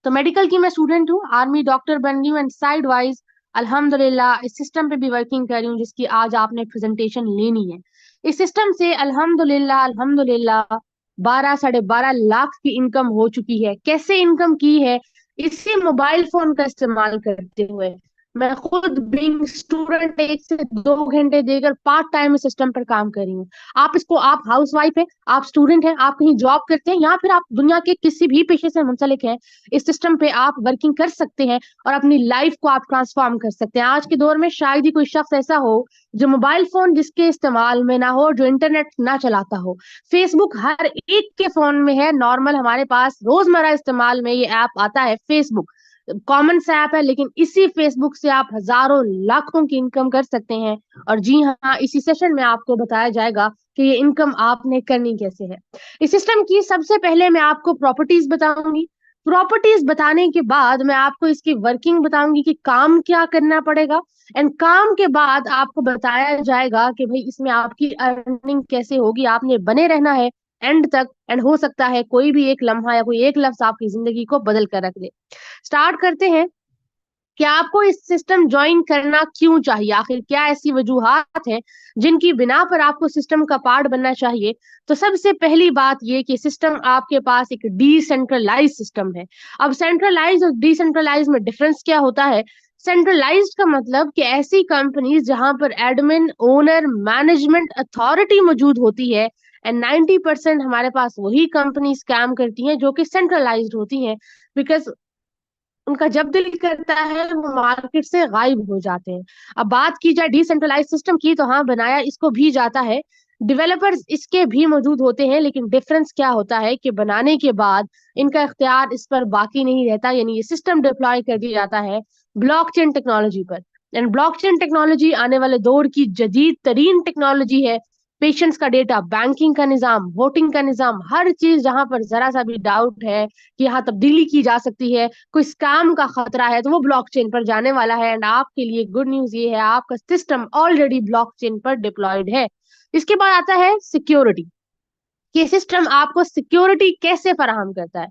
तो मेडिकल की मैं स्टूडेंट हूँ, आर्मी डॉक्टर बन गई हूँ एंड साइड वाइज अल्हम्दुलिल्लाह इस सिस्टम पे भी वर्किंग कर रही हूँ जिसकी आज आपने प्रेजेंटेशन लेनी है। इस सिस्टम से अल्हम्दुलिल्लाह अल्हम्दुलिल्लाह 12 से 12.5 लाख की इनकम हो चुकी है। कैसे इनकम की है? इसी मोबाइल फोन का इस्तेमाल करते हुए। मैं खुद बीइंग स्टूडेंट 1 से 2 घंटे देकर पार्ट टाइम सिस्टम पर काम कर रही हूँ। आप इसको, आप हाउस वाइफ है, आप स्टूडेंट हैं, आप कहीं जॉब करते हैं, या फिर आप दुनिया के किसी भी पेशे से मुंसलिक हैं, इस सिस्टम पे आप वर्किंग कर सकते हैं और अपनी लाइफ को आप ट्रांसफॉर्म कर सकते हैं। आज के दौर में शायद ही कोई शख्स ऐसा हो जो मोबाइल फोन जिसके इस्तेमाल में ना हो, जो इंटरनेट ना चलाता हो। फेसबुक हर एक के फोन में है, नॉर्मल हमारे पास रोजमर्रा इस्तेमाल में ये ऐप आता है फेसबुक। कॉमन सा ऐप है, लेकिन इसी फेसबुक से आप हजारों लाखों की इनकम कर सकते हैं। और जी हाँ, इसी सेशन में आपको बताया जाएगा कि ये इनकम आपने करनी कैसे है। इस सिस्टम की सबसे पहले मैं आपको प्रॉपर्टीज बताऊंगी। प्रॉपर्टीज बताने के बाद मैं आपको इसकी वर्किंग बताऊंगी कि काम क्या करना पड़ेगा। एंड काम के बाद आपको बताया जाएगा कि भाई इसमें आपकी अर्निंग कैसे होगी। आपने बने रहना है एंड तक, एंड हो सकता है कोई भी एक लम्हा या कोई एक लफ्ज आपकी जिंदगी को बदल कर रख दे। स्टार्ट करते हैं कि आपको इस सिस्टम ज्वाइन करना क्यों चाहिए, आखिर क्या ऐसी वजूहात हैं जिनकी बिना पर आपको सिस्टम का पार्ट बनना चाहिए। तो सबसे पहली बात ये कि सिस्टम आपके पास एक डिसेंट्रलाइज सिस्टम है। अब सेंट्रलाइज और डिसेंट्रलाइज में डिफरेंस क्या होता है? सेंट्रलाइज्ड का मतलब कि ऐसी कंपनीज जहां पर एडमिन, ओनर, मैनेजमेंट अथॉरिटी मौजूद होती है। एंड 90% हमारे पास वही कंपनीज काम करती हैं जो कि सेंट्रलाइज्ड होती हैं, बिकॉज उनका जब दिल करता है वो मार्केट से गायब हो जाते हैं। अब बात की जाए डिसेंट्रलाइज सिस्टम की, तो हाँ, बनाया इसको भी जाता है, डेवलपर्स इसके भी मौजूद होते हैं, लेकिन डिफरेंस क्या होता है कि बनाने के बाद इनका इख्तियार इस पर बाकी नहीं रहता, यानी ये सिस्टम डिप्लॉय कर दिया जाता है ब्लॉकचेन टेक्नोलॉजी पर। एंड ब्लॉकचेन टेक्नोलॉजी आने वाले दौर की जदीद तरीन टेक्नोलॉजी है। पेशेंट्स का डेटा, बैंकिंग का निजाम, वोटिंग का निजाम, हर चीज जहां पर जरा सा भी डाउट है कि यहाँ तब्दीली की जा सकती है, कोई स्कैम का खतरा है, तो वो ब्लॉकचेन पर जाने वाला है। एंड आपके लिए गुड न्यूज ये है, आपका सिस्टम ऑलरेडी ब्लॉकचेन पर डिप्लॉयड है। इसके बाद आता है सिक्योरिटी। ये सिस्टम आपको सिक्योरिटी कैसे फराहम करता है?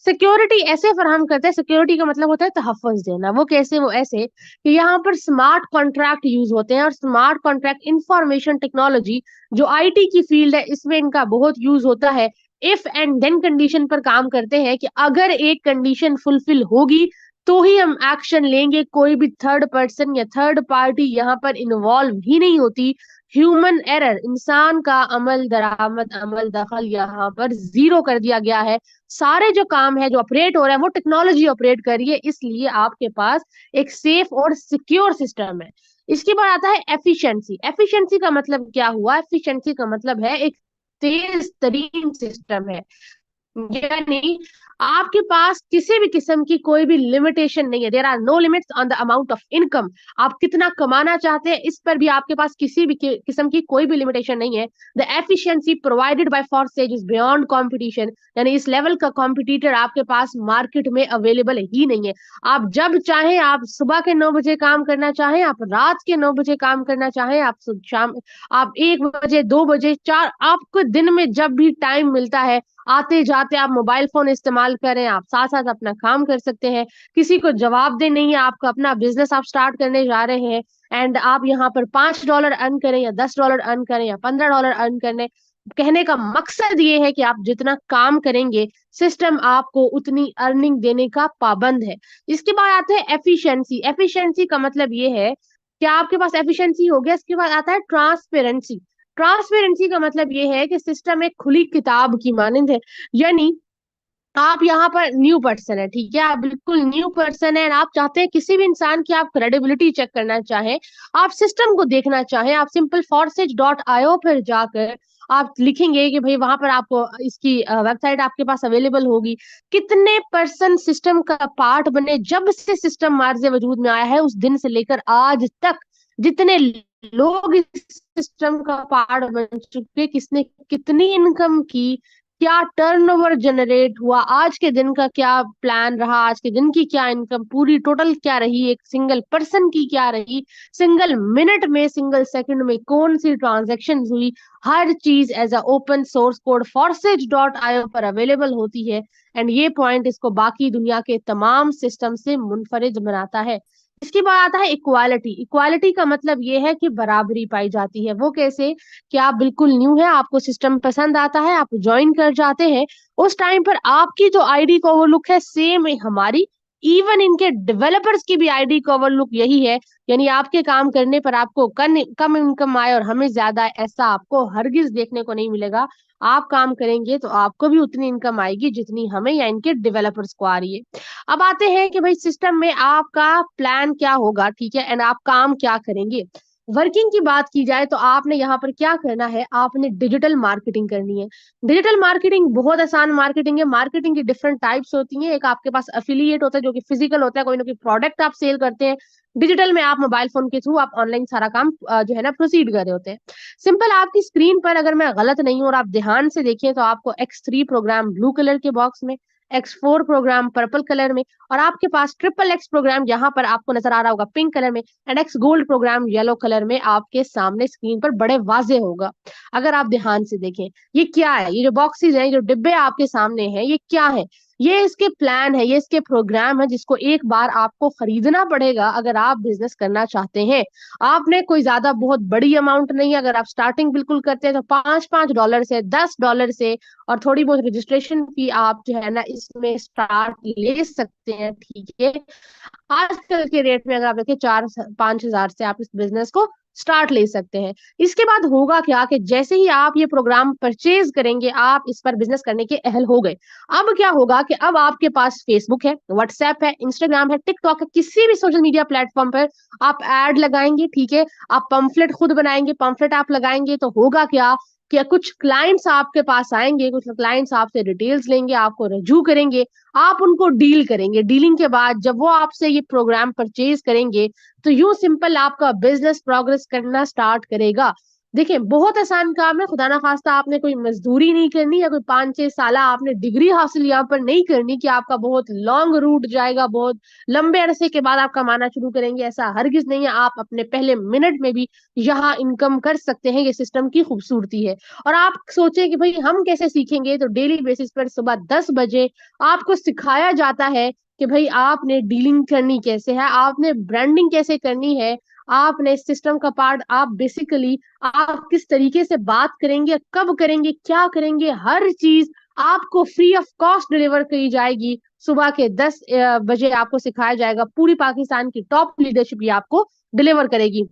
सिक्योरिटी ऐसे फराहम करता है, सिक्योरिटी का मतलब होता है तहफ़्फ़ुज़ देना। वो कैसे? वो ऐसे कि यहाँ पर स्मार्ट कॉन्ट्रैक्ट यूज होते हैं, और स्मार्ट कॉन्ट्रैक्ट इंफॉर्मेशन टेक्नोलॉजी जो आईटी की फील्ड है इसमें इनका बहुत यूज होता है। इफ एंड देन कंडीशन पर काम करते हैं कि अगर एक कंडीशन फुलफिल होगी तो ही हम एक्शन लेंगे। कोई भी थर्ड पर्सन या थर्ड पार्टी यहाँ पर इन्वॉल्व ही नहीं होती। ह्यूमन एरर, इंसान का अमल दरामद, अमल दखल यहाँ पर जीरो कर दिया गया है। सारे जो काम है, जो ऑपरेट हो रहा है, वो टेक्नोलॉजी ऑपरेट कर रही है, इसलिए आपके पास एक सेफ और सिक्योर सिस्टम है। इसके बाद आता है एफिशिएंसी। एफिशिएंसी का मतलब क्या हुआ? एफिशिएंसी का मतलब है एक तेज तरीन सिस्टम है, यानी आपके पास किसी भी किस्म की कोई भी लिमिटेशन नहीं है। There are no limits on the amount of income. आप कितना कमाना चाहते हैं इस पर भी आपके पास किसी भी किस्म की कोई भी लिमिटेशन नहीं है। The efficiency provided by forces is beyond competition, यानी इस लेवल का कॉम्पिटिटर आपके पास मार्केट में अवेलेबल ही नहीं है। आप जब चाहें, आप सुबह के 9 बजे काम करना चाहें, आप रात के 9 बजे काम करना चाहें, आप शाम, आप 1 बजे, 2 बजे, चार, आपको दिन में जब भी टाइम मिलता है, आते जाते आप मोबाइल फोन इस्तेमाल करें, आप साथ साथ अपना काम कर सकते हैं। किसी को जवाब दे नहीं है, आपका अपना बिजनेस आप स्टार्ट करने जा रहे हैं, एंड आप यहाँ पर $5 अर्न करें या $10 अर्न करें या $15 अर्न करें, कहने का मकसद ये है कि आप जितना काम करेंगे सिस्टम आपको उतनी अर्निंग देने का पाबंद है। इसके बाद आते हैं एफिशिएंसी। एफिशिएंसी का मतलब ये है कि आपके पास एफिशिएंसी हो गया। इसके बाद आता है ट्रांसपेरेंसी। ट्रांसपेरेंसी का मतलब ये है कि सिस्टम एक खुली किताब की मानंद है, यानी आप यहाँ पर न्यू पर्सन है, ठीक है, आप बिल्कुल न्यू पर्सन है, आप चाहते हैं किसी भी इंसान की आप क्रेडिबिलिटी चेक करना चाहें, आप सिस्टम को देखना चाहें, आप सिंपल forces.io पर जाकर आप लिखेंगे कि भाई वहां पर आपको इसकी वेबसाइट आपके पास अवेलेबल होगी। कितने पर्सन सिस्टम का पार्ट बने जब से सिस्टम मार्ज वजूद में आया है उस दिन से लेकर आज तक, जितने लोग इस सिस्टम का पार्ट बन चुके, किसने कितनी इनकम की, क्या टर्नओवर जनरेट हुआ, आज के दिन का क्या प्लान रहा, आज के दिन की क्या इनकम पूरी टोटल क्या रही, एक सिंगल पर्सन की क्या रही, सिंगल मिनट में सिंगल सेकंड में कौन सी ट्रांजैक्शन हुई, हर चीज as a open source code forsage.io पर अवेलेबल होती है। एंड ये पॉइंट इसको बाकी दुनिया के तमाम सिस्टम से मुनफरिद बनाता है। इसके बाद आता है इक्वालिटी। इक्वालिटी का मतलब ये है कि बराबरी पाई जाती है। वो कैसे? कि आप बिल्कुल न्यू है, आपको सिस्टम पसंद आता है, आप ज्वाइन कर जाते हैं, उस टाइम पर आपकी जो आईडी का ओवरलुक है सेम है हमारी, इवन इनके डेवलपर्स की भी आईडी का ओवरलुक यही है। यानी आपके काम करने पर आपको कम इनकम आए और हमें ज्यादा, ऐसा आपको हरगिज देखने को नहीं मिलेगा। आप काम करेंगे तो आपको भी उतनी इनकम आएगी जितनी हमें या इनके डेवलपर्स को आ रही है। अब आते हैं कि भाई सिस्टम में आपका प्लान क्या होगा, ठीक है, एंड आप काम क्या करेंगे। वर्किंग की बात की जाए तो आपने यहाँ पर क्या करना है, आपने डिजिटल मार्केटिंग करनी है। डिजिटल मार्केटिंग बहुत आसान मार्केटिंग है। मार्केटिंग की डिफरेंट टाइप्स होती हैं। एक आपके पास अफिलिएट होता है जो कि फिजिकल होता है, कोई ना कोई प्रोडक्ट आप सेल करते हैं। डिजिटल में आप मोबाइल फोन के थ्रू आप ऑनलाइन सारा काम जो है ना प्रोसीड कर रहे होते हैं। सिंपल, आपकी स्क्रीन पर अगर मैं गलत नहीं हूं और आप ध्यान से देखें तो आपको X3 प्रोग्राम ब्लू कलर के बॉक्स में, X4 प्रोग्राम पर्पल कलर में, और आपके पास XXX प्रोग्राम यहाँ पर आपको नजर आ रहा होगा पिंक कलर में, and X gold programme yellow colour में आपके सामने स्क्रीन पर बड़े वाजे होगा। अगर आप ध्यान से देखें, ये क्या है, ये जो बॉक्सेस हैं, ये जो डिब्बे आपके सामने हैं, ये क्या है? ये इसके प्लान है, ये इसके प्रोग्राम है जिसको एक बार आपको खरीदना पड़ेगा अगर आप बिजनेस करना चाहते हैं। आपने कोई ज्यादा बहुत बड़ी अमाउंट नहीं, अगर आप स्टार्टिंग बिल्कुल करते हैं तो $5 से $10 से और थोड़ी बहुत रजिस्ट्रेशन फी आप जो है ना इसमें स्टार्ट ले सकते हैं, ठीक है। आजकल के रेट में अगर आप देखें 4-5 हजार से आप इस बिजनेस को स्टार्ट ले सकते हैं। इसके बाद होगा क्या कि जैसे ही आप ये प्रोग्राम परचेज करेंगे आप इस पर बिजनेस करने के अहल हो गए। अब क्या होगा कि अब आपके पास फेसबुक है, व्हाट्सएप है, इंस्टाग्राम है, टिकटॉक है, किसी भी सोशल मीडिया प्लेटफॉर्म पर आप एड लगाएंगे, ठीक है। आप पंफलेट खुद बनाएंगे, पंफलेट आप लगाएंगे तो होगा क्या कि कुछ क्लाइंट्स आपके पास आएंगे, कुछ क्लाइंट्स आपसे डिटेल्स लेंगे, आपको रजू करेंगे, आप उनको डील करेंगे। डीलिंग के बाद जब वो आपसे ये प्रोग्राम परचेज करेंगे तो यूं सिंपल आपका बिजनेस प्रोग्रेस करना स्टार्ट करेगा। देखिए बहुत आसान काम है, खुदा ना खास्ता आपने कोई मजदूरी नहीं करनी या कोई 5-6 साल आपने डिग्री हासिल यहाँ पर नहीं करनी कि आपका बहुत लॉन्ग रूट जाएगा, बहुत लंबे अरसे के बाद आप कमाना शुरू करेंगे, ऐसा हरगिज नहीं है। आप अपने पहले मिनट में भी यहाँ इनकम कर सकते हैं, ये सिस्टम की खूबसूरती है। और आप सोचें कि भाई हम कैसे सीखेंगे, तो डेली बेसिस पर सुबह 10 बजे आपको सिखाया जाता है कि भाई आपने डीलिंग करनी कैसे है, आपने ब्रांडिंग कैसे करनी है, आपने सिस्टम का पार्ट, आप बेसिकली आप किस तरीके से बात करेंगे, कब करेंगे, क्या करेंगे, हर चीज आपको फ्री ऑफ कॉस्ट डिलीवर करी जाएगी। सुबह के 10 बजे आपको सिखाया जाएगा। पूरी पाकिस्तान की टॉप लीडरशिप ये आपको डिलीवर करेगी।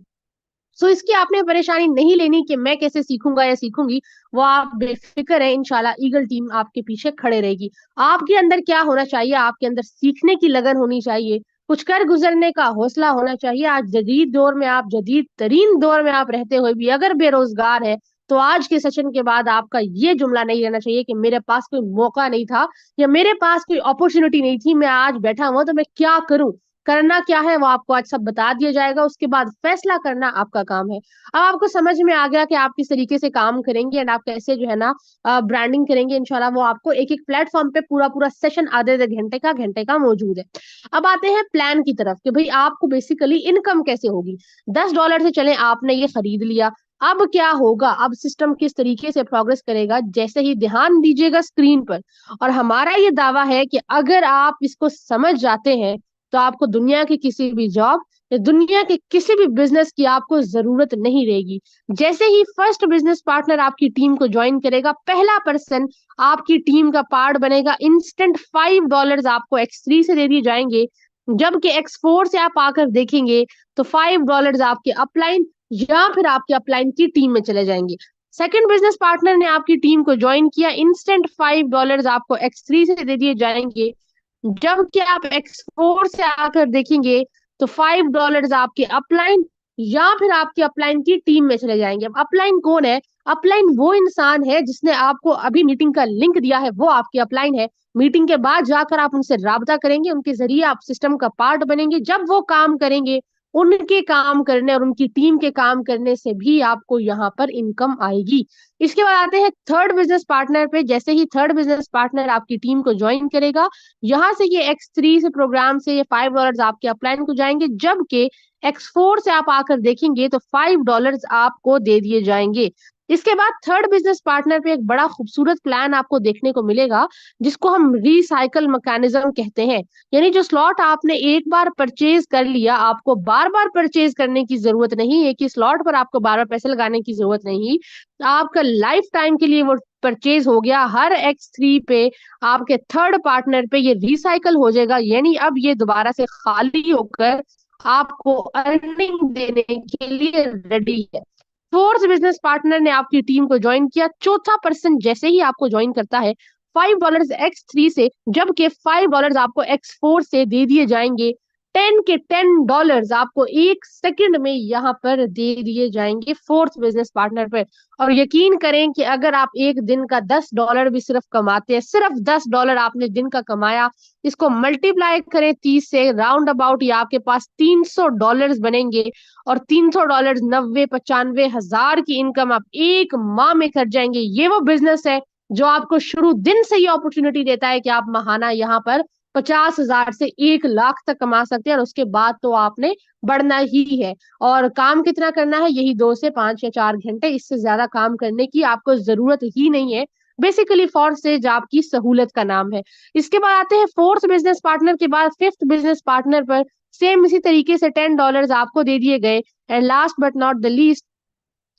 सो इसकी आपने परेशानी नहीं लेनी कि मैं कैसे सीखूंगा या सीखूंगी, वो आप बेफिक्र है, इंशाल्लाह ईगल टीम आपके पीछे खड़े रहेगी। आपके अंदर क्या होना चाहिए, आपके अंदर सीखने की लगन होनी चाहिए, कुछ कर गुजरने का हौसला होना चाहिए। आज जदीद दौर में, आप जदीद तरीन दौर में आप रहते हुए भी अगर बेरोजगार है तो आज के सेशन के बाद आपका ये जुमला नहीं रहना चाहिए कि मेरे पास कोई मौका नहीं था या मेरे पास कोई अपॉर्चुनिटी नहीं थी, मैं आज बैठा हुआ तो मैं क्या करूं। करना क्या है वो आपको आज सब बता दिया जाएगा, उसके बाद फैसला करना आपका काम है। अब आपको समझ में आ गया कि आप किस तरीके से काम करेंगे एंड आप कैसे जो है ना ब्रांडिंग करेंगे। इंशाल्लाह वो आपको एक एक प्लेटफॉर्म पे पूरा पूरा सेशन आधे आधे घंटे का मौजूद है। अब आते हैं प्लान की तरफ कि भाई आपको बेसिकली इनकम कैसे होगी। $10 से चले, आपने ये खरीद लिया, अब क्या होगा, अब सिस्टम किस तरीके से प्रोग्रेस करेगा, जैसे ही ध्यान दीजिएगा स्क्रीन पर। और हमारा ये दावा है कि अगर आप इसको समझ जाते हैं तो आपको दुनिया की किसी भी जॉब या दुनिया के किसी भी बिजनेस की आपको जरूरत नहीं रहेगी। जैसे ही फर्स्ट बिजनेस पार्टनर आपकी टीम को ज्वाइन करेगा, पहला पर्सन आपकी टीम का पार्ट बनेगा, इंस्टेंट $5 आपको X3 से दे दिए जाएंगे। जबकि X4 से आप आकर देखेंगे तो $5 आपके अपलाइन या फिर आपके अपलाइन की टीम में चले जाएंगे। सेकंड बिजनेस पार्टनर ने आपकी टीम को ज्वाइन किया, इंस्टेंट $5 आपको X3 से दे दिए जाएंगे। जबकि आप X4 से आकर देखेंगे तो $5 आपके अपलाइन या फिर आपके अपलाइन की टीम में चले जाएंगे। अब अपलाइन कौन है? अपलाइन वो इंसान है जिसने आपको अभी मीटिंग का लिंक दिया है, वो आपके अपलाइन है। मीटिंग के बाद जाकर आप उनसे राबता करेंगे, उनके जरिए आप सिस्टम का पार्ट बनेंगे। जब वो काम करेंगे उनके काम करने और उनकी टीम के काम करने से भी आपको यहाँ पर इनकम आएगी। इसके बाद आते हैं थर्ड बिजनेस पार्टनर पे। जैसे ही थर्ड बिजनेस पार्टनर आपकी टीम को ज्वाइन करेगा, यहाँ से ये X3 से प्रोग्राम से ये $5 आपके अपलाइन को जाएंगे, जबकि X4 से आप आकर देखेंगे तो $5 आपको दे दिए जाएंगे। इसके बाद थर्ड बिजनेस पार्टनर पे एक बड़ा खूबसूरत प्लान आपको देखने को मिलेगा, जिसको हम रिसाइकल मैकेनिज्म कहते हैं। यानी जो स्लॉट आपने एक बार परचेज कर लिया, आपको बार बार परचेज करने की जरूरत नहीं है, कि स्लॉट पर आपको बार बार पैसे लगाने की जरूरत नहीं, आपका लाइफ टाइम के लिए वो परचेज हो गया। हर X3 पे आपके थर्ड पार्टनर पे ये रिसाइकल हो जाएगा, यानी अब ये दोबारा से खाली होकर आपको अर्निंग देने के लिए रेडी है। फोर्थ बिजनेस पार्टनर ने आपकी टीम को ज्वाइन किया, चौथा पर्सन जैसे ही आपको ज्वाइन करता है $5 X3 से, जबकि $5 आपको X4 से दे दिए जाएंगे। 10 आपको एक सेकंड में यहाँ पर दे दिए जाएंगे फोर्थ बिजनेस पार्टनर पर। और यकीन करें कि अगर आप एक दिन का $10 भी सिर्फ कमाते हैं, सिर्फ $10 आपने दिन का कमाया, इसको मल्टीप्लाई करें 30 से, राउंड अबाउट ये आपके पास $300 बनेंगे। और $300, 90-95 हजार की इनकम आप एक माह में कर जाएंगे। ये वो बिजनेस है जो आपको शुरू दिन से ही अपॉर्चुनिटी देता है कि आप महाना यहाँ पर 50 हजार से 1 लाख तक कमा सकते हैं, और उसके बाद तो आपने बढ़ना ही है। और काम कितना करना है, यही 2 से 5 या 4 घंटे, इससे ज्यादा काम करने की आपको जरूरत ही नहीं है। बेसिकली फॉर सेज आपकी सहूलत का नाम है। इसके बाद आते हैं फोर्थ बिजनेस पार्टनर के बाद फिफ्थ बिजनेस पार्टनर पर। सेम इसी तरीके से $10 आपको दे दिए गए। And last but not the least,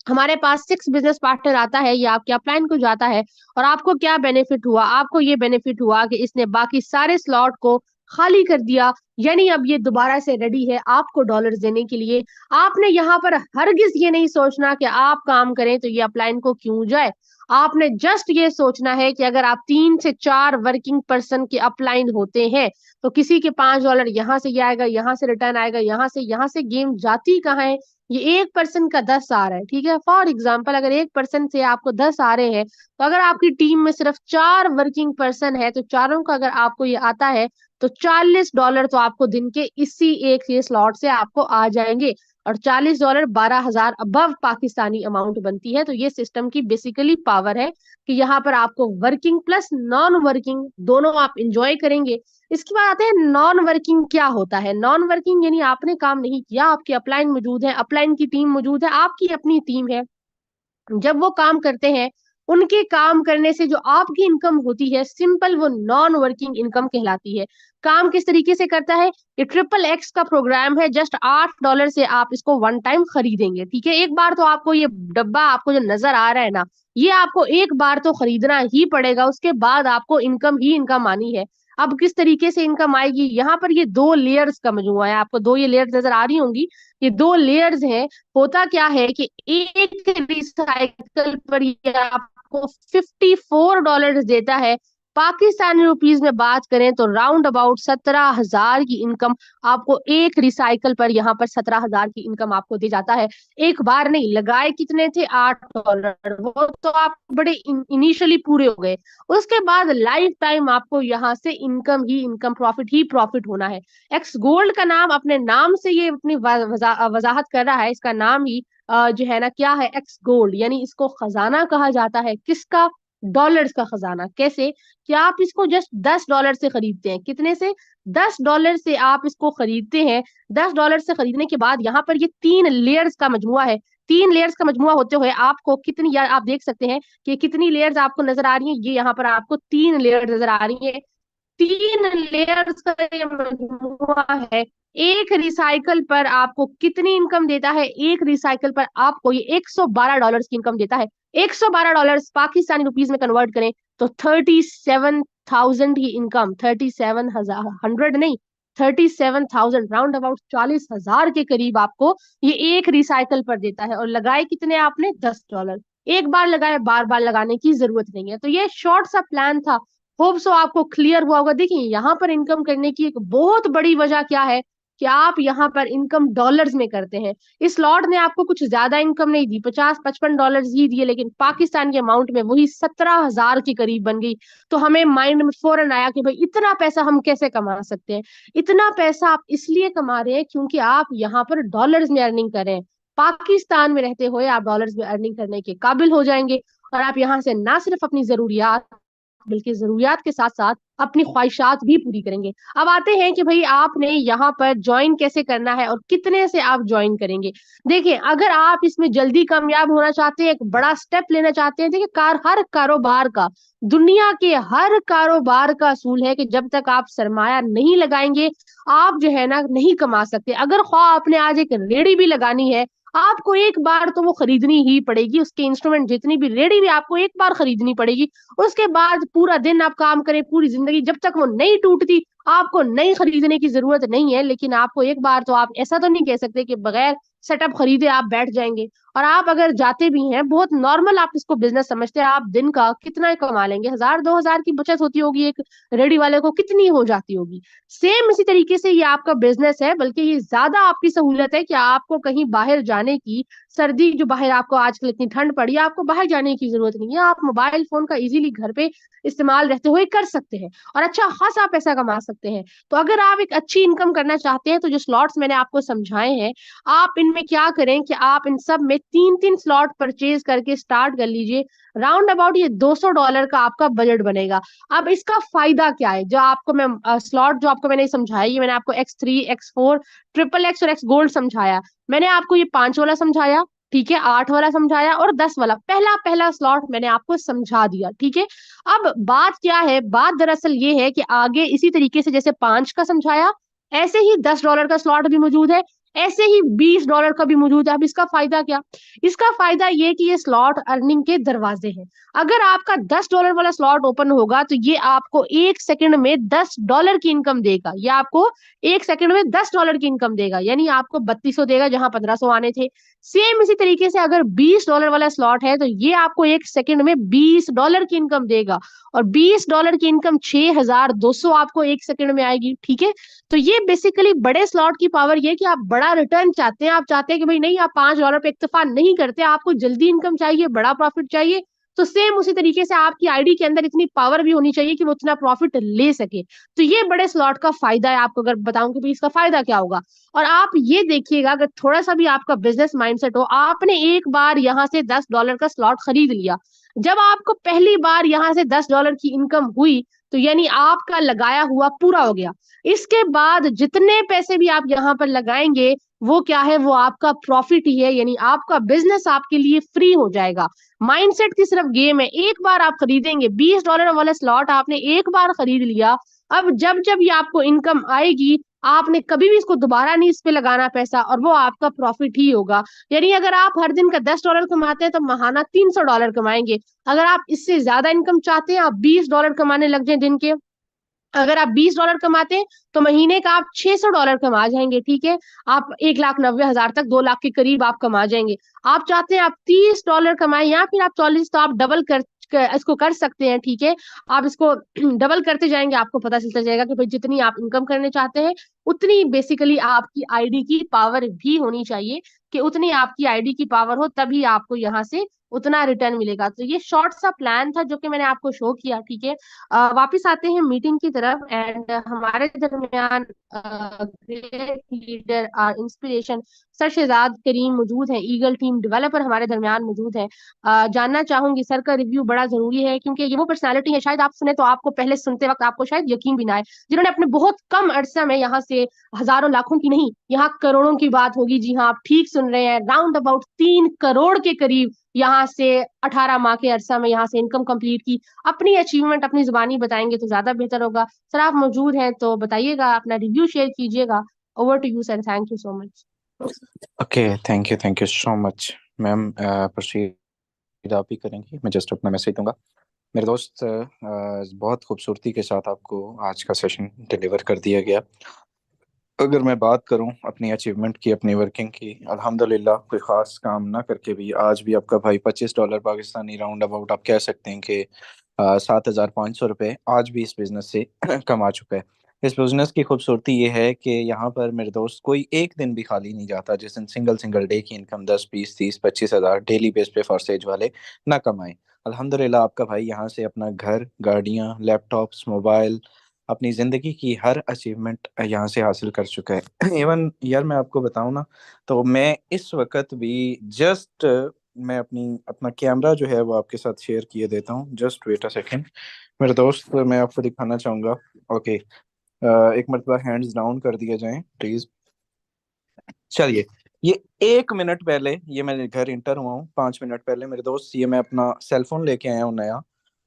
हमारे पास सिक्स बिजनेस पार्टनर आता है, ये आपके अपलाइन को जाता है। और आपको क्या बेनिफिट हुआ, आपको ये बेनिफिट हुआ कि इसने बाकी सारे स्लॉट को खाली कर दिया, यानी अब ये दोबारा से रेडी है आपको डॉलर्स देने के लिए। आपने यहाँ पर हरगिज ये नहीं सोचना कि आप काम करें तो ये अपलाइन को क्यों जाए। आपने जस्ट ये सोचना है कि अगर आप 3 से 4 वर्किंग पर्सन के अपलाइन होते हैं, तो किसी के $5 यहाँ से ये आएगा, यहाँ से रिटर्न आएगा, यहाँ से गेम जाती कहाँ है, ये एक पर्सन का 10 आ रहा है। ठीक है, फॉर एग्जाम्पल अगर एक पर्सन से आपको 10 आ रहे हैं, तो अगर आपकी टीम में सिर्फ 4 वर्किंग पर्सन है, तो चारों का अगर आपको ये आता है, तो $40 तो आपको दिन के इसी एक ये स्लॉट से आपको आ जाएंगे। और $40 12 हजार अबव पाकिस्तानी अमाउंट बनती है। तो ये सिस्टम की बेसिकली पावर है कि यहाँ पर आपको वर्किंग प्लस नॉन वर्किंग दोनों आप इंजॉय करेंगे। इसके बाद आते हैं नॉन वर्किंग क्या होता है। नॉन वर्किंग यानी आपने काम नहीं किया, आपके अपलाइन मौजूद है, अपलाइन की टीम मौजूद है, आपकी अपनी टीम है, जब वो काम करते हैं, उनके काम करने से जो आपकी इनकम होती है, सिंपल वो नॉन वर्किंग इनकम कहलाती है। काम किस तरीके से करता है, ये XXX का प्रोग्राम है। जस्ट $8 से आप इसको वन टाइम खरीदेंगे। ठीक है, एक बार तो आपको ये डब्बा आपको जो नजर आ रहा है ना, ये आपको एक बार तो खरीदना ही पड़ेगा, उसके बाद आपको इनकम ही इनकम आनी है। अब किस तरीके से इनकम आएगी, यहाँ पर ये 2 लेयर्स का मजमुआ है, आपको दो ये लेयर्स नजर आ रही होंगी, ये 2 लेयर्स हैं। होता क्या है कि एक रिसाइकल पर ये आपको $54 देता है। पाकिस्तानी रुपीज में बात करें तो राउंड अबाउट 17 हजार की इनकम आपको एक रिसाइकल पर, यहाँ पर 17 हजार की इनकम आपको दी जाता है। एक बार नहीं, लगाए कितने थे, $8, वो तो आप बड़े इनिशियली पूरे हो गए। उसके बाद लाइफ टाइम आपको यहाँ से इनकम ही इनकम, प्रॉफिट ही प्रॉफिट होना है। एक्स गोल्ड का नाम अपने नाम से ये अपनी वजाहत कर रहा है, इसका नाम ही जो है ना क्या है, एक्स गोल्ड, यानी इसको खजाना कहा जाता है। किसका, डॉलर्स का खजाना। कैसे, कि आप इसको जस्ट $10 से खरीदते हैं। कितने से, $10 से आप इसको खरीदते हैं। $10 से खरीदने के बाद यहाँ पर ये 3 लेयर्स का मजमुआ है। 3 लेयर्स का मजमुआ होते हुए आपको कितनी, या आप देख सकते हैं कि कितनी लेयर्स आपको नजर आ रही हैं, ये यहाँ पर आपको 3 लेयर्स नजर आ रही है। 3 लेयर्स का ये मजमुआ है। एक रिसाइकल पर आपको कितनी इनकम देता है, एक रिसाइकल पर आपको ये $112 की इनकम देता है। $112 पाकिस्तानी रुपीज में कन्वर्ट करें तो 37,000 की इनकम, 37,100 नहीं, 37,000, राउंड अबाउट 40 हजार के करीब आपको ये एक रिसाइकल पर देता है। और लगाए कितने आपने, $10। एक बार लगाए, बार बार लगाने की जरूरत नहीं है। तो ये शॉर्ट सा प्लान था, होप सो आपको क्लियर हुआ होगा। देखिए यहाँ पर इनकम करने की एक बहुत बड़ी वजह क्या है, कि आप यहाँ पर इनकम डॉलर्स में करते हैं। इस लॉर्ड ने आपको कुछ ज्यादा इनकम नहीं दी, 50-55 डॉलर्स ही दिए, लेकिन पाकिस्तान के अमाउंट में वही 17,000 के करीब बन गई। तो हमें माइंड में फौरन आया कि भाई इतना पैसा हम कैसे कमा सकते हैं। इतना पैसा आप इसलिए कमा रहे हैं क्योंकि आप यहाँ पर डॉलर्स में अर्निंग कर रहे हैं। पाकिस्तान में रहते हुए आप डॉलर्स में अर्निंग करने के काबिल हो जाएंगे, और आप यहाँ से ना सिर्फ अपनी जरूरियात बल्कि जरूरियात के साथ साथ अपनी ख्वाहिशात भी पूरी करेंगे। अब आते हैं कि भाई आपने यहाँ पर ज्वाइन कैसे करना है और कितने से आप ज्वाइन करेंगे। देखिए, अगर आप इसमें जल्दी कामयाब होना चाहते हैं, एक बड़ा स्टेप लेना चाहते हैं, देखिए हर कारोबार का, दुनिया के हर कारोबार का असूल है कि जब तक आप सरमाया नहीं लगाएंगे, आप जो है ना नहीं कमा सकते। अगर ख्वाह आपने आज एक रेड़ी भी लगानी है, आपको एक बार तो वो खरीदनी ही पड़ेगी, उसके इंस्ट्रूमेंट जितनी भी, रेडी भी आपको एक बार खरीदनी पड़ेगी। उसके बाद पूरा दिन आप काम करें, पूरी जिंदगी, जब तक वो नहीं टूटती आपको नई खरीदने की जरूरत नहीं है। लेकिन आपको एक बार तो, आप ऐसा तो नहीं कह सकते कि बगैर सेटअप खरीदे आप बैठ जाएंगे। और आप अगर जाते भी हैं, बहुत नॉर्मल आप इसको बिजनेस समझते हैं, आप दिन का कितना कमा लेंगे, 1,000-2,000 की बचत होती होगी एक रेडी वाले को, कितनी हो जाती होगी। सेम इसी तरीके से ये आपका बिजनेस है, बल्कि ये ज्यादा आपकी सहूलत है कि आपको कहीं बाहर जाने की, सर्दी जो बाहर आपको आजकल इतनी ठंड पड़ी है, आपको बाहर जाने की जरूरत नहीं है। आप मोबाइल फोन का इजीली घर पे इस्तेमाल रहते हुए कर सकते हैं और अच्छा खासा पैसा कमा सकते हैं। तो अगर आप एक अच्छी इनकम करना चाहते हैं, तो जो स्लॉट्स मैंने आपको समझाए हैं, आप इनमें क्या करें कि आप इन सब में 3-3 स्लॉट परचेज करके स्टार्ट कर लीजिए। राउंड अबाउट ये $200 का आपका बजट बनेगा। अब इसका फायदा क्या है, जो आपको मैं स्लॉट जो आपको मैंने समझाई, ये मैंने आपको X3, X4, XXX और X गोल्ड समझाया। मैंने आपको ये 5 वाला समझाया, ठीक है, 8 वाला समझाया और 10 वाला, पहला पहला स्लॉट मैंने आपको समझा दिया, ठीक है। अब बात क्या है, बात दरअसल ये है कि आगे इसी तरीके से जैसे 5 का समझाया, ऐसे ही $10 का स्लॉट भी मौजूद है, ऐसे ही $20 का भी मौजूद है। अब इसका फायदा क्या, इसका फायदा ये कि ये स्लॉट अर्निंग के दरवाजे हैं। अगर आपका $10 वाला स्लॉट ओपन होगा, तो ये आपको 1 सेकंड में $10 की इनकम देगा। ये आपको 1 सेकंड में $10 की इनकम देगा, यानी आपको 3200 देगा जहां 1500 आने थे। सेम इसी तरीके से अगर $20 वाला स्लॉट है, तो ये आपको 1 सेकंड में $20 की इनकम देगा, और $20 की इनकम 6200 आपको 1 सेकंड में आएगी, ठीक है। तो ये बेसिकली बड़े स्लॉट की पावर ये है कि आप बड़ा रिटर्न चाहते हैं, आप चाहते हैं कि भाई नहीं, आप $5 पे इक्तफा नहीं करते, आपको जल्दी इनकम चाहिए, बड़ा प्रॉफिट चाहिए। तो सेम उसी तरीके से आपकी आईडी के अंदर इतनी पावर भी होनी चाहिए कि वो उतना प्रॉफिट ले सके। तो ये बड़े स्लॉट का फायदा है। आपको अगर बताऊं कि भाई इसका फायदा क्या होगा, और आप ये देखिएगा, अगर थोड़ा सा भी आपका बिजनेस माइंडसेट हो, आपने एक बार यहाँ से $10 का स्लॉट खरीद लिया, जब आपको पहली बार यहाँ से $10 की इनकम हुई, तो यानी आपका लगाया हुआ पूरा हो गया। इसके बाद जितने पैसे भी आप यहाँ पर लगाएंगे, वो क्या है, वो आपका प्रॉफिट ही है, यानी आपका बिजनेस आपके लिए फ्री हो जाएगा। माइंडसेट की सिर्फ गेम है, एक बार आप खरीदेंगे, $20 वाला स्लॉट आपने एक बार खरीद लिया। अब जब जब ये आपको इनकम आएगी, आपने कभी भी इसको दोबारा नहीं इस पे लगाना पैसा, और वो आपका प्रॉफिट ही होगा। यानी अगर आप हर दिन का $10 कमाते हैं, तो महाना $300 कमाएंगे। अगर आप इससे ज्यादा इनकम चाहते हैं, आप $20 कमाने लग जाए दिन के, अगर आप $20 कमाते हैं, तो महीने का आप $600 कमा जाएंगे, ठीक है। आप 1,90,000 तक, 2 लाख के करीब आप कमा जाएंगे। आप चाहते हैं आप $30 कमाएं या फिर आप 40, तो आप डबल इसको कर सकते हैं, ठीक है। आप इसको डबल करते जाएंगे, आपको पता चलता जाएगा कि भाई जितनी आप इनकम करने चाहते हैं, उतनी बेसिकली आपकी आईडी की पावर भी होनी चाहिए, कि उतनी आपकी आईडी की पावर हो, तभी आपको यहाँ से उतना रिटर्न मिलेगा। तो ये शॉर्ट सा प्लान था जो कि मैंने आपको शो किया, ठीक है। वापिस आते हैं मीटिंग की तरफ, एंड हमारे दरमियान great leader inspiration sir Shahzad Karim मौजूद है, ईगल टीम डेवलपर हमारे दरमियान मौजूद है। जानना चाहूंगी, सर का रिव्यू बड़ा जरूरी है, क्योंकि ये वो पर्सनालिटी है, शायद आप सुने तो आपको पहले सुनते वक्त आपको शायद यकीन भी ना आए, जिन्होंने अपने बहुत कम अरसा में यहाँ से हजारों लाखों की नहीं, यहाँ करोड़ों की बात होगी। जी हाँ, आप ठीक सुन रहे हैं, राउंड अबाउट 3 करोड़ के करीब यहाँ से 18 माह के अरसा में यहाँ से इनकम कंप्लीट की। अपनी अचीवमेंट अपनी जुबानी बताएंगे तो ज्यादा बेहतर होगा। सर आप मौजूद हैं तो बताइएगा, अपना रिव्यू शेयर कीजिएगा। Over to you sir, thank you so much. Okay, thank you so much ma'am. Proceed आप ही करेंगी, मैं जस्ट अपना मैसेज दूंगा। मेरे दोस्त, बहुत खूबसूरती के साथ आपको आज का सेशन डिलीवर कर दिया गया। अगर मैं बात करूं अपनी अचीवमेंट की, अपनी वर्किंग की, अल्हम्दुलिल्लाह कोई ख़ास काम ना करके भी आज भी आपका भाई $25 पाकिस्तानी, राउंड अबाउट आप कह सकते हैं कि 7,500 रुपये आज भी इस बिज़नेस से कमा चुका है। इस बिजनेस की खूबसूरती ये है कि यहाँ पर मेरे दोस्त कोई एक दिन भी खाली नहीं जाता जिस दिन सिंगल सिंगल डे की इनकम 10 20 30 25 हज़ार डेली बेस पे फॉरसेज वाले ना कमाए। अल्हम्दुलिल्लाह आपका भाई यहाँ से अपना घर, गाड़ियाँ, लैपटॉप्स, मोबाइल, अपनी ज़िंदगी की हर अचीवमेंट यहाँ से हासिल कर चुका है। इवन यार मैं आपको बताऊँ ना, तो मैं इस वक्त भी जस्ट, मैं अपना कैमरा जो है वो आपके साथ शेयर किए देता हूँ। जस्ट वेट अ सेकेंड मेरे दोस्त, मैं आपको दिखाना चाहूंगा। ओके, एक मरतबा हैंड्स डाउन कर दिया जाए प्लीज। चलिए, ये 1 मिनट पहले ये मैं घर इंटर हुआ हूँ, 5 मिनट पहले मेरे दोस्त ये मैं अपना सेल फोन लेके आया हूँ नया।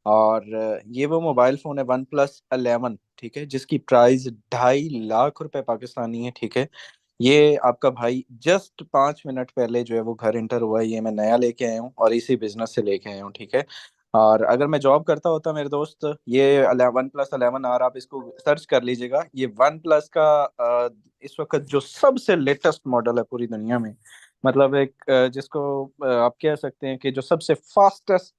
और ये वो मोबाइल फोन है OnePlus 11, ठीक है, जिसकी प्राइस 2.5 लाख रुपए पाकिस्तानी है, ठीक है। ये आपका भाई जस्ट 5 मिनट पहले जो है वो घर इंटर हुआ है, ये मैं नया लेके आया हूँ और इसी बिजनेस से लेके आया हूँ, ठीक है। और अगर मैं जॉब करता होता मेरे दोस्त, ये OnePlus 11R आप इसको सर्च कर लीजिएगा। ये वन प्लस का इस वक्त जो सबसे लेटेस्ट मॉडल है पूरी दुनिया में, मतलब एक जिसको आप कह सकते हैं कि जो सबसे फास्टेस्ट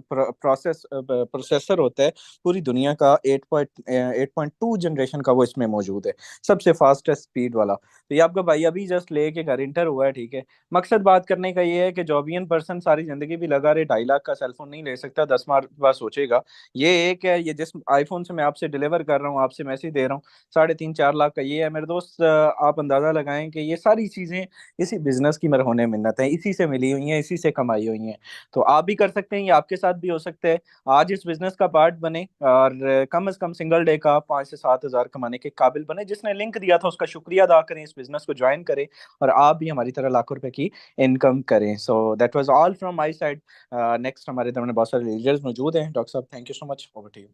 प्रोसेसर होता है पूरी दुनिया का, 8.2 जनरेशन का वो इसमें मौजूद है, सबसे फास्टेस्ट स्पीड वाला। तो ये आपका भाई अभी जस्ट लेके घर इंटर हुआ है, ठीक है। मकसद बात करने का ये है कि जॉबियन पर्सन सारी जिंदगी भी लगा रहे 2.5 लाख का सेलफोन नहीं ले सकता, 10 बार सोचेगा। ये एक है, ये जिस आईफोन से मैं आपसे डिलीवर कर रहा हूँ, आपसे मैसेज दे रहा हूँ, 3.5 4 लाख का ये है मेरे दोस्त। आप अंदाजा लगाएं कि ये सारी चीजें इसी बिजनेस की मरहोने मिन्नत है, इसी से मिली हुई हैं, इसी से कमाई हुई हैं। तो आप भी कर सकते हैं, ये आपके साथ भी हो सकता है। आज इस बिजनेस का पार्ट बने और कम से कम सिंगल डे का 5 से 7 हज़ार कमाने के काबिल बने। जिसने लिंक दिया था उसका शुक्रिया अदा करें, इस बिजनेस को ज्वाइन करें और आप भी हमारी तरह लाखों रुपए की इनकम करें। So that was all from my side. Next हमारे दरमियान बहुत सारे लीडर्स मौजूद हैं। डॉक्टर साहब, thank you so much, over to you.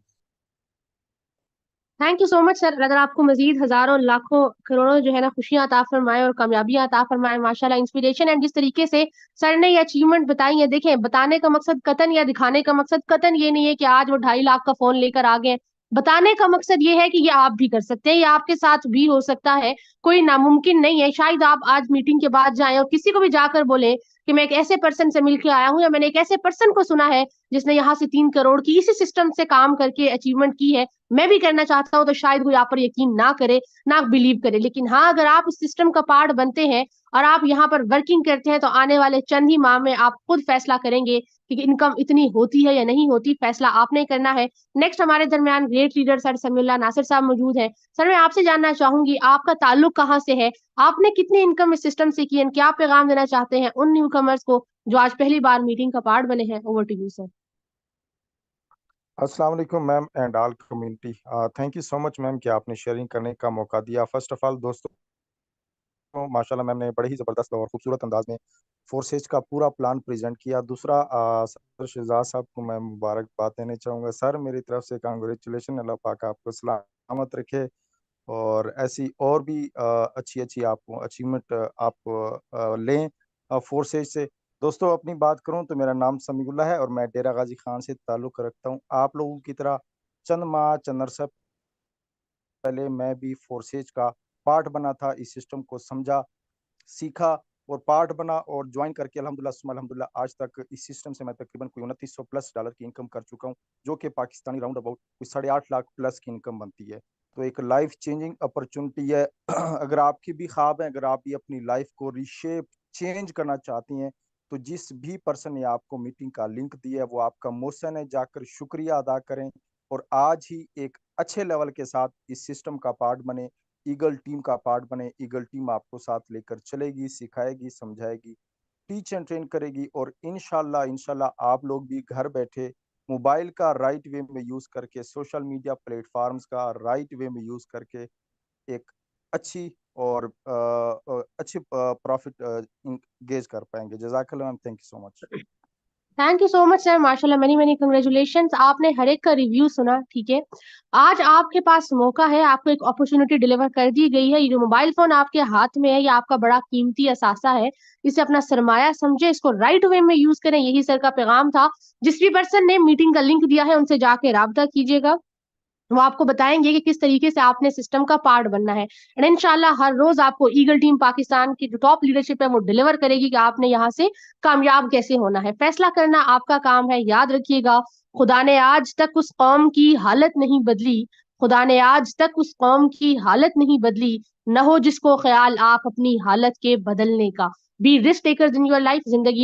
Thank you so much sir. अगर आपको मजीद हजारों लाखों करोड़ों जो है ना खुशियां अता फरमाए और कामयाबियां अता फरमाए, माशाल्लाह, इंस्पिरेशन एंड जिस तरीके से सर ने ये अचीवमेंट बताई है, देखें, बताने का मकसद कतन या दिखाने का मकसद कतन ये नहीं है कि आज वो 2.5 लाख का फोन लेकर आ गए। बताने का मकसद ये है कि ये आप भी कर सकते हैं, ये आपके साथ भी हो सकता है, कोई नामुमकिन नहीं है। शायद आप आज मीटिंग के बाद जाएं और किसी को भी जाकर बोले कि मैं एक ऐसे पर्सन से मिलकर आया हूं, या मैंने एक ऐसे पर्सन को सुना है जिसने यहाँ से 3 करोड़ की इसी सिस्टम से काम करके अचीवमेंट की है, मैं भी करना चाहता हूँ, तो शायद कोई आप पर यकीन ना करे, ना बिलीव करे। लेकिन हाँ, अगर आप इस सिस्टम का पार्ट बनते हैं और आप यहाँ पर वर्किंग करते हैं, तो आने वाले चंद ही माह में आप खुद फैसला करेंगे कि इनकम इतनी होती है या नहीं होती। फैसला आपने करना है। नेक्स्ट हमारे दरमियान great leader sir Samiullah Nasir साहब मौजूद हैं। सर, मैं आपसे जानना चाहूंगी, आपका ताल्लुक कहाँ से है, आपने कितनी इनकम इस सिस्टम से की है, क्या पैगाम देना चाहते हैं उन न्यू कमर्स को जो आज पहली बार मीटिंग का पार्ट बने हैं। Over to you sir. अस्सलाम वालेकुम ma'am and all community. Thank you so much ma'am कि आपने शेयरिंग करने का मौका दिया। फर्स्ट ऑफ ऑल दोस्तों, माशाल्लाह मैम ने बड़े ही ज़बरदस्त और खूबसूरत अंदाज में फोर्सेज का पूरा प्लान प्रेजेंट किया। दूसरा, सर शहजाद साहब को मैं मुबारकबाद देना चाहूँगा। सर, मेरी तरफ से कांग्रेचुलेशन, अल्लाह पाक आपको सलामत रखे और ऐसी और भी अच्छी अच्छी आपको अचीवमेंट आप लें फोर्सेज से। दोस्तों, अपनी बात करूं तो मेरा नाम समीउल्लाह है और मैं डेरा गाजी खान से ताल्लुक़ रखता हूं। आप लोगों की तरह चंद माह चंद अरसा पहले मैं भी फोर्सेज का पार्ट बना था, इस सिस्टम को समझा, सीखा और पार्ट बना और ज्वाइन करके अल्हम्दुलिल्लाह सुम्मा अल्हम्दुलिल्लाह आज तक इस सिस्टम से मैं तकरीबन कोई 2900 प्लस डॉलर की इनकम कर चुका हूँ, जो कि पाकिस्तानी राउंड अबाउट कोई 8.5 लाख प्लस की इनकम बनती है। तो एक लाइफ चेंजिंग अपॉर्चुनिटी है। अगर आपकी भी ख्वाब है, अगर आप भी अपनी लाइफ को रिशेप चेंज करना चाहती हैं, तो जिस भी पर्सन ने आपको मीटिंग का लिंक दिया है वो आपका मोहसन है, जाकर शुक्रिया अदा करें और आज ही एक अच्छे लेवल के साथ इस सिस्टम का पार्ट बने, ईगल टीम का पार्ट बने। ईगल टीम आपको साथ लेकर चलेगी, सिखाएगी, समझाएगी, टीच एंड ट्रेन करेगी और इंशाल्लाह इंशाल्लाह आप लोग भी घर बैठे मोबाइल का राइट वे में यूज करके, सोशल मीडिया प्लेटफॉर्म्स का राइट वे में यूज करके एक अच्छी और अच्छी प्रॉफिट गेज कर पाएंगे। जजाकल्लाह ma'am, thank you so much. Thank you so much sir, माशाल्लाह, मेनी मेनी कंग्रेचुलेशन। आपने हर एक का रिव्यू सुना, ठीक है। आज आपके पास मौका है, आपको एक अपॉर्चुनिटी डिलीवर कर दी गई है। ये जो मोबाइल फोन आपके हाथ में है, ये आपका बड़ा कीमती असासा है। इसे अपना सरमाया समझे, इसको राइट वे में यूज करें, यही सर का पैगाम था। जिस भी पर्सन ने मीटिंग का लिंक दिया है उनसे जाके राब्ता कीजिएगा, वो आपको बताएंगे कि किस तरीके से आपने सिस्टम का पार्ट बनना है। एंड इंशाल्लाह हर रोज आपको ईगल टीम पाकिस्तान की जो टॉप लीडरशिप है वो डिलीवर करेगी कि आपने यहाँ से कामयाब कैसे होना है। फैसला करना आपका काम है। याद रखिएगा, खुदा ने आज तक उस कौम की हालत नहीं बदली, खुदा ने आज तक उस कौम की हालत नहीं बदली, न हो जिसको ख्याल आप अपनी हालत के बदलने का। Be risk takers in your life. जिंदगी